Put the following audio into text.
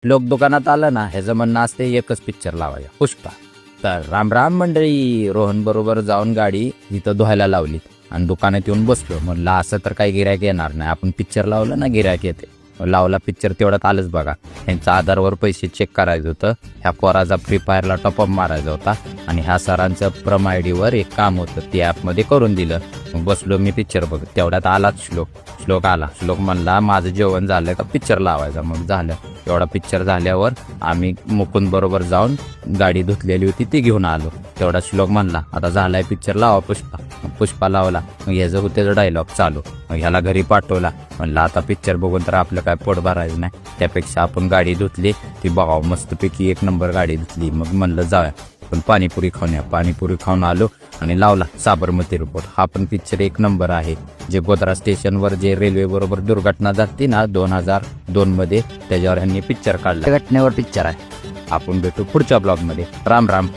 लोक दुकानात आलं ना ह्याचं म्हणणं असते एकच पिक्चर लावायचा पुष्पा. तर राम राम मंडळी, रोहन बरोबर जाऊन गाडी इथं धुवायला लावली आणि दुकानात येऊन बसलो. म्हणलं असं तर काही गिऱ्हाईक येणार नाही, आपण पिक्चर लावलं ना गिऱ्हाईक येते. लावला पिक्चर, तेवढ्यात आलंच बघा. त्यांचा आधारवर पैसे चेक करायचं होतं, ह्या पोराचा फ्री फायरला टॉपअप मारायचा होता आणि ह्या सरांचं प्रम आयडीवर एक काम होतं, ते ॲपमध्ये करून दिलं. मग बसलो मी पिक्चर बघत, तेवढ्यात आलाच श्लोक आला. श्लोक म्हणला माझं जेवण झालं का पिक्चर लावायचा. मग झालं. एवढा पिक्चर झाल्यावर आम्ही मुकुंद बरोबर जाऊन गाडी धुतलेली होती ती घेऊन आलो. तेवढा श्लोक म्हणला आता झालाय पिक्चर, लावा पुष्पा. पुष्पा लावला. मग ह्याचं होत्याचं डायलॉग चालू. मग ह्याला घरी पाठवला. म्हणलं आता पिक्चर बघून तर आपलं काय पोट भरायचं नाही, त्यापेक्षा आपण गाडी धुतली ती बघावं, मस्तपैकी एक नंबर गाडी धुतली. मग म्हणलं जाऊया पण पाणीपुरी खाऊन या. पाणीपुरी खाऊन आलो आणि लावला साबरमती रिपोर्ट. हा पण पिक्चर एक नंबर आहे. जे गोधरा स्टेशनवर जे रेल्वे बरोबर दुर्घटना झाली ना 2002 मध्ये, त्याच्यावर ह्यांनी पिक्चर काढला. घटनेवर पिक्चर आहे. आपण भेटू पुढच्या ब्लॉगमध्ये. राम राम.